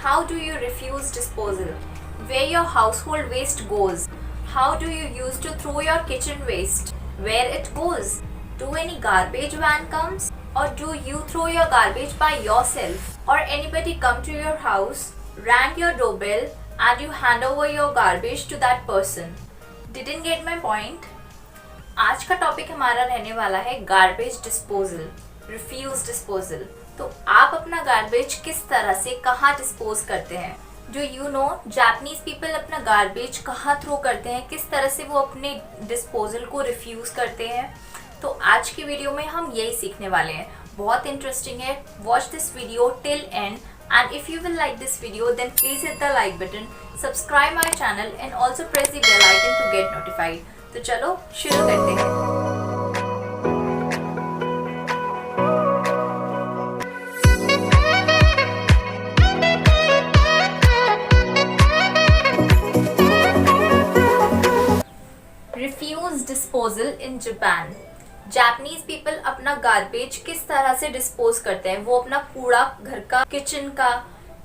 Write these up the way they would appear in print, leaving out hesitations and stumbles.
How do you refuse disposal? Where your household waste goes? How do you use to throw your kitchen waste? Where it goes? Do any garbage van comes? Or do you throw your garbage by yourself? Or anybody come to your house, rang your doorbell and you hand over your garbage to that person? Didn't get my point? आज का topic हमारा रहने वाला है garbage disposal, refuse disposal. तो आप अपना garbage किस तरह से कहाँ डिस्पोज करते हैं? जो यू नो जापानीज पीपल अपना गार्बेज कहाँ थ्रो करते हैं, किस तरह से वो अपने डिस्पोजल को रिफ्यूज करते हैं। तो आज की वीडियो में हम यही सीखने वाले हैं। बहुत इंटरेस्टिंग है। Watch this video till and and if you will like this video then please hit the like button, subscribe my channel and also press the bell icon to get notified। तो चलो शुरू करते हैं। Refuse disposal in Japan. Japanese people अपना garbage किस तरह से dispose करते हैं, वो अपना कूड़ा घर का, किचन का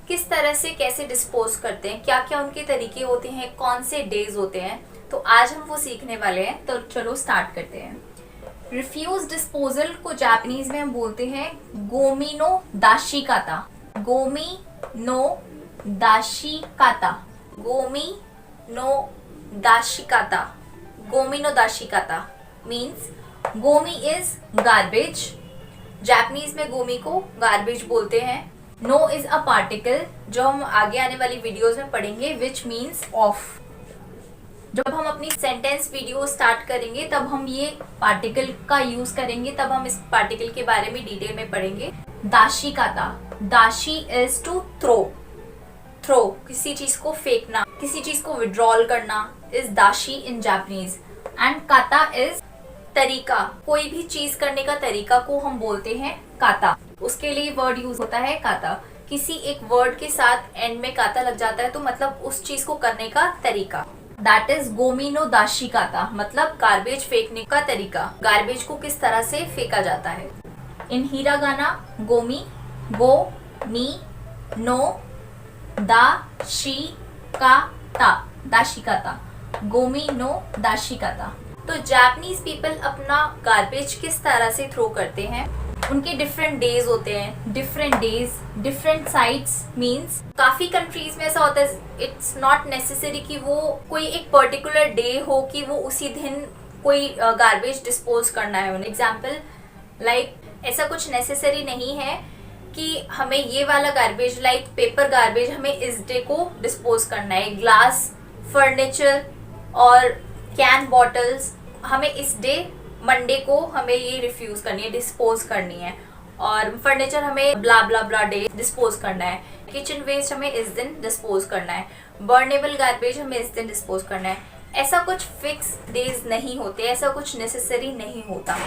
किस तरह से कैसे डिस्पोज करते हैं, क्या क्या उनके तरीके होते हैं, कौन से डेज होते हैं। तो आज हम वो सीखने वाले हैं। तो चलो स्टार्ट करते हैं। रिफ्यूज डिस्पोजल को जापानीज में हम बोलते हैं गोमी नो दाशिकाता। गोमी नो दाशिकाता, गोमी नो दाशिकाता, गोमी नो दाशिकाता मीन्स गोमी इज गार्बेज। जापानीज में गोमी को गार्बेज बोलते हैं। नो इज अ पार्टिकल, जो हम आगे आने वाली वीडियोस में पढ़ेंगे, विच मीन्स ऑफ। जब हम अपनी सेंटेंस वीडियो स्टार्ट करेंगे तब हम ये पार्टिकल का यूज करेंगे, तब हम इस पार्टिकल के बारे में डिटेल में पढ़ेंगे। दाशिकाता, दाशी इज टू थ्रो, थ्रो किसी चीज को फेंकना, किसी चीज को विड्रॉल करना इज दाशी इन जापानीज। एंड काता इज तरीका, कोई भी चीज करने का तरीका को हम बोलते हैं काता। उसके लिए वर्ड यूज होता है काता। किसी एक वर्ड के साथ एंड में काता लग जाता है तो मतलब उस चीज को करने का तरीका। दैट इज गोमी नो दाशी काता, मतलब गार्बेज फेंकने का तरीका, गार्बेज को किस तरह से फेंका जाता है। इन हिरागाना गोमी, गो मी नो दाशिकाता, दाशिकाता, गोमी नो दाशिकाता। तो जापानीज पीपल अपना गार्बेज किस तरह से थ्रो करते हैं, उनके डिफरेंट डेज होते हैं, different days, different sites. Means काफी कंट्रीज में ऐसा होता है, इट्स नॉट नेसेसरी कि वो कोई एक पर्टिकुलर डे हो कि वो उसी दिन कोई गार्बेज डिस्पोज करना है उन्हें। एग्जाम्पल लाइक ऐसा कुछ नेसेसरी नहीं है कि हमें ये वाला गार्बेज लाइक पेपर गार्बेज हमें इस डे को डिस्पोज करना है। ग्लास, फर्नीचर और कैन बॉटल्स हमें इस डे मंडे को हमें ये रिफ्यूज करनी है, डिस्पोज करनी है। और फर्नीचर हमें ब्ला ब्ला ब्ला डे डिस्पोज करना है। किचन वेस्ट हमें इस दिन डिस्पोज करना है। बर्नेबल गार्बेज हमें इस दिन डिस्पोज करना है। ऐसा कुछ फिक्स डेज नहीं होते, ऐसा कुछ नेसेसरी नहीं होता।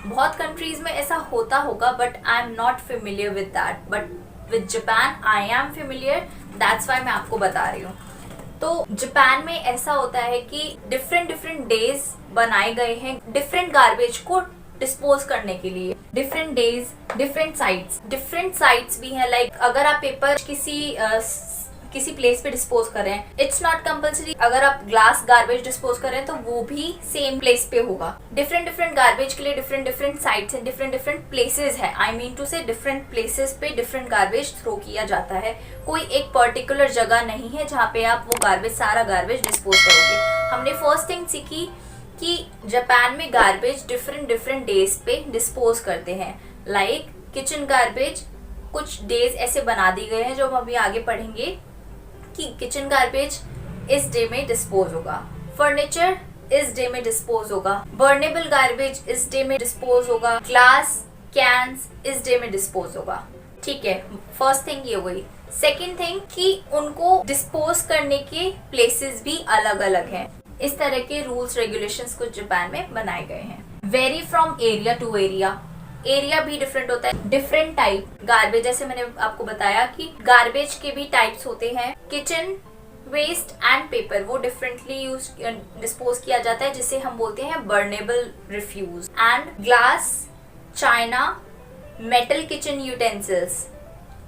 बहुत कंट्रीज में ऐसा होता होगा but I am not familiar with that, but with Japan I am familiar, that's why मैं आपको बता रही हूँ। तो जापान में ऐसा होता है कि डिफरेंट डिफरेंट डेज बनाए गए हैं डिफरेंट गार्बेज को डिस्पोज करने के लिए। डिफरेंट डेज, डिफरेंट साइट्स भी हैं। लाइक अगर आप पेपर किसी प्लेस पे डिस्पोज कर रहे हैं, इट्स नॉट कंपल्सरी। अगर आप ग्लास गार्बेज डिस्पोज कर रहे हैं तो वो भी सेम प्लेस पे होगा। डिफरेंट डिफरेंट गार्बेज के लिए different different sites and different different places है। आई मीन टू से डिफरेंट प्लेसेस पे डिफरेंट गार्बेज थ्रो किया जाता है। कोई एक पर्टिकुलर जगह नहीं है जहाँ पे आप वो गार्बेज, सारा गार्बेज डिस्पोज करोगे। हमने फर्स्ट थिंग सीखी कि जापान में गार्बेज डिफरेंट डिफरेंट डेज पे डिस्पोज करते हैं। लाइक किचन गार्बेज कुछ डेज ऐसे बना दिए गए हैं जो हम अभी आगे पढ़ेंगे कि किचन गार्बेज इस डे में डिस्पोज होगा, फर्नीचर इस डे में डिस्पोज होगा, बर्नेबल गार्बेज इस डे में डिस्पोज होगा, ग्लास, कैंस इस डे में डिस्पोज होगा। ठीक है, फर्स्ट थिंग ये हुई। सेकेंड थिंग कि उनको डिस्पोज करने के प्लेसेस भी अलग अलग हैं। इस तरह के रूल्स रेगुलेशंस कुछ जापान में बनाए गए हैं। Vary from area to area, area भी डिफरेंट होता है। डिफरेंट टाइप गार्बेज, जैसे मैंने आपको बताया कि गार्बेज के भी टाइप्स होते हैं। किचन वेस्ट एंड पेपर वो डिफरेंटली यूज डिस्पोज किया जाता है, जिसे हम बोलते हैं burnable refuse. And glass, china, metal kitchen utensils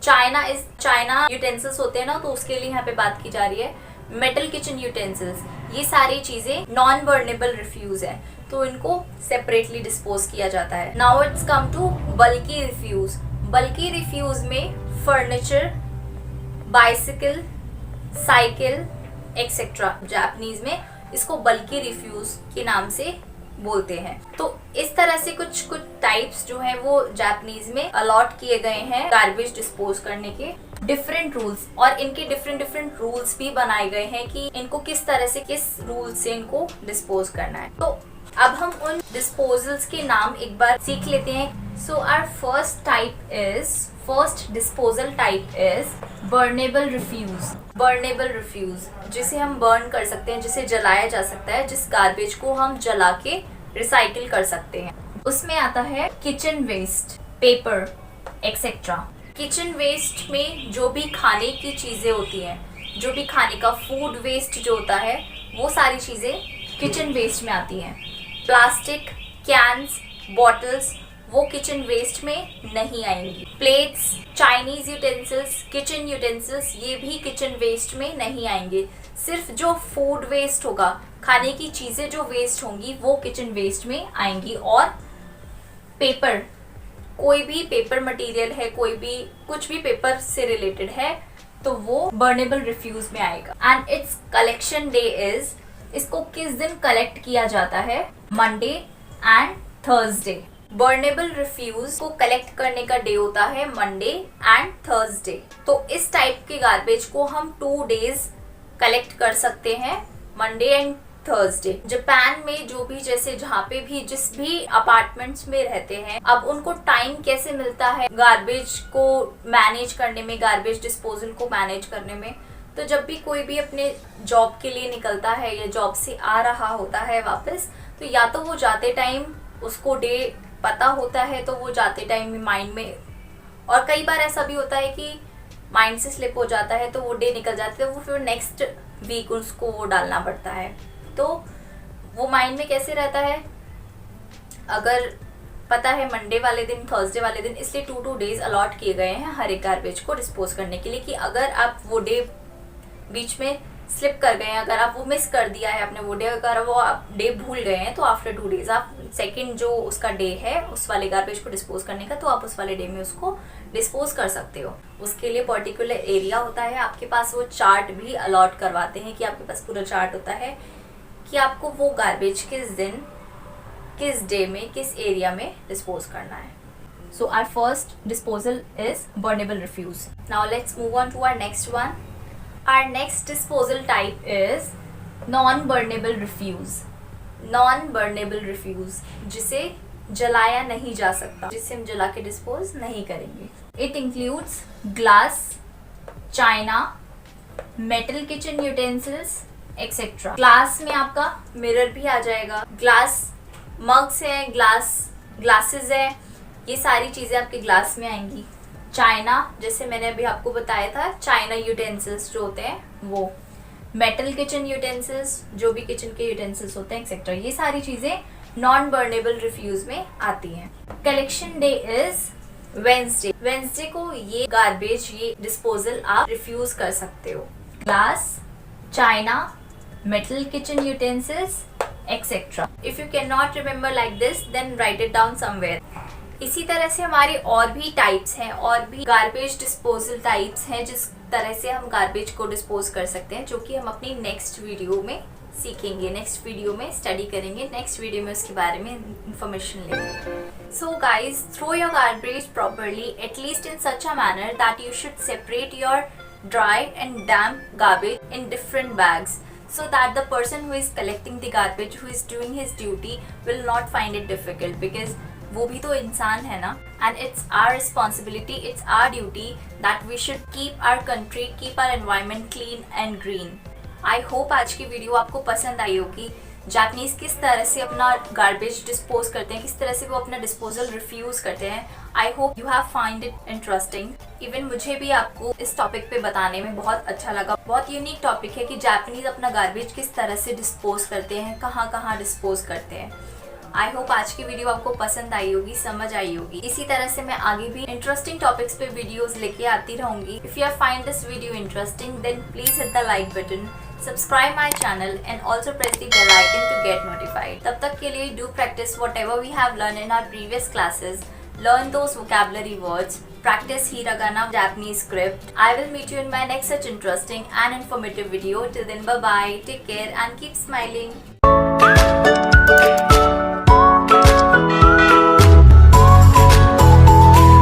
china utensils होते हैं ना, तो उसके लिए यहाँ पे बात की जा रही है। मेटल किचन यूटेंसिल्स, ये सारी चीजें नॉन बर्नेबल रिफ्यूज है, तो इनको सेपरेटली डिस्पोज किया जाता है। Now it's come to bulky refuse. Bulky refuse में furniture, bicycle, cycle etcetera, Japanese में इसको बल्की रिफ्यूज के नाम से बोलते हैं। तो इस तरह से कुछ टाइप्स जो हैं वो जापानीज में अलॉट किए गए हैं गार्बेज डिस्पोज करने के डिफरेंट रूल्स, और इनके डिफरेंट रूल्स भी बनाए गए हैं कि इनको किस तरह से, किस रूल से इनको डिस्पोज करना है। तो अब हम उन डिस्पोजल्स के नाम एक बार सीख लेते हैं। So our first disposal type is burnable refuse. Burnable refuse, जिसे हम बर्न कर सकते हैं, जिसे जलाया जा सकता है, जिस गार्बेज को हम जला के रिसाइकिल कर सकते हैं। उसमें आता है kitchen waste, paper etcetera. Kitchen waste में जो भी खाने की चीजें होती हैं, जो भी खाने का फूड वेस्ट जो होता है, वो सारी चीजें किचन वेस्ट में आती हैं। प्लास्टिक, कैन्स, बॉटल्स वो किचन वेस्ट में नहीं आएंगी। Plates, Chinese utensils, kitchen utensils, ये भी किचन वेस्ट में नहीं आएंगे। सिर्फ जो फूड वेस्ट होगा, खाने की चीजें जो वेस्ट होंगी, वो किचन वेस्ट में आएंगी। और पेपर, कोई भी पेपर मटेरियल है, कोई भी कुछ भी पेपर से रिलेटेड है, तो वो बर्नेबल रिफ्यूज में आएगा। And its collection day is, इसको किस दिन कलेक्ट किया जाता है? Monday and Thursday. Burnable refuse को कलेक्ट करने का डे होता है मंडे एंड थर्सडे। तो इस टाइप के गार्बेज को हम 2 डेज कलेक्ट कर सकते हैं, मंडे एंड थर्सडे। जापान में जो भी, जैसे जहाँ पे भी, जिस भी अपार्टमेंट्स में रहते हैं, अब उनको टाइम कैसे मिलता है गार्बेज को मैनेज करने में, गार्बेज डिस्पोजल को मैनेज करने में? तो जब भी कोई भी अपने जॉब के लिए निकलता है या जॉब से आ रहा होता है वापस, तो या तो वो जाते टाइम उसको डे पता होता है, तो वो जाते टाइम में माइंड में, और कई बार ऐसा भी होता है कि माइंड से स्लिप हो जाता है, तो वो डे निकल जाता है, वो फिर नेक्स्ट वीक उसको वो डालना पड़ता है। तो वो माइंड में कैसे रहता है? अगर पता है मंडे वाले दिन, थर्सडे वाले दिन, इसलिए 2 डेज अलॉट किए गए हैं हर एक गार्बेज को डिस्पोज करने के लिए, कि अगर आप वो डे बीच में स्लिप कर गए हैं, अगर आप वो मिस कर दिया है आपने वो डे, अगर वो आप डे भूल गए हैं, तो आफ्टर 2 डेज आप सेकंड जो उसका डे है उस वाले गार्बेज को डिस्पोज करने का, तो आप उस वाले डे में उसको डिस्पोज कर सकते हो। उसके लिए पर्टिकुलर एरिया होता है आपके पास, वो चार्ट भी अलॉट करवाते हैं कि आपके पास पूरा चार्ट होता है कि आपको वो गार्बेज किस दिन, किस डे में, किस एरिया में डिस्पोज करना है। So our first disposal is burnable refuse. Now let's move on to our next one. Our next disposal type is non-burnable refuse. Non-burnable refuse, जिसे जलाया नहीं जा सकता, जिसे हम जला के डिस्पोज नहीं करेंगे। It includes glass, china, metal kitchen utensils, etc. Glass में आपका मिरर भी आ जाएगा, ग्लास मग्स है, ग्लासेस है, ये सारी चीजें आपके ग्लास में आएंगी। चाइना, जैसे मैंने अभी आपको बताया था, चाइना यूटेंसिल्स जो होते हैं वो, मेटल किचन यूटेंसिल्स, जो भी किचन के यूटेंसिल्स होते हैं एक्सेट्रा, ये सारी चीजें नॉन बर्नेबल रिफ्यूज में आती हैं। Collection day is Wednesday. Wednesday को ये गार्बेज, ये डिस्पोजल आप रिफ्यूज कर सकते हो। Glass, china, metal kitchen utensils etcetera. If you can not remember like this, then write it down somewhere. इसी तरह से हमारे और भी टाइप्स हैं, और भी गार्बेज डिस्पोजल टाइप्स हैं, जिस तरह से हम गार्बेज को डिस्पोज कर सकते हैं, जो कि हम अपनी नेक्स्ट वीडियो में सीखेंगे, नेक्स्ट वीडियो में स्टडी करेंगे, नेक्स्ट वीडियो में उसके बारे में इंफॉर्मेशन लेंगे। So guys, throw your garbage properly, at least in such a manner that you should separate your dry and damp garbage in different bags, so that the person who is collecting the garbage, who is doing his duty, will not find it difficult, because वो भी तो इंसान है ना। And it's our responsibility, it's our duty that we should keep our country, keep our environment clean and green. I hope आज की video आपको पसंद आई होगी। जापानीज किस तरह से अपना गार्बेज डिस्पोज करते हैं, किस तरह से वो अपना डिस्पोजल रिफ्यूज करते हैं। I hope you have find it interesting. Even मुझे भी आपको इस टॉपिक पे बताने में बहुत अच्छा लगा। बहुत यूनिक टॉपिक है कि जापानीज अपना गार्बेज किस तरह से डिस्पोज करते हैं, कहाँ कहाँ डिस्पोज करते हैं। आई होप आज की वीडियो आपको पसंद आई होगी, समझ आई होगी। इसी तरह से मैं आगे भी इंटरेस्टिंग टॉपिक्स पे वीडियोस लेके आती रहूंगी। If you find this video interesting then please hit the like button, subscribe my channel and also press the bell icon to get notified. तब तक के लिए do practice whatever we have learned in our previous classes. Learn those vocabulary words. Practice hiragana, Japanese script. I will meet you in my next such interesting and informative video. Till then, bye bye. Take care and keep smiling.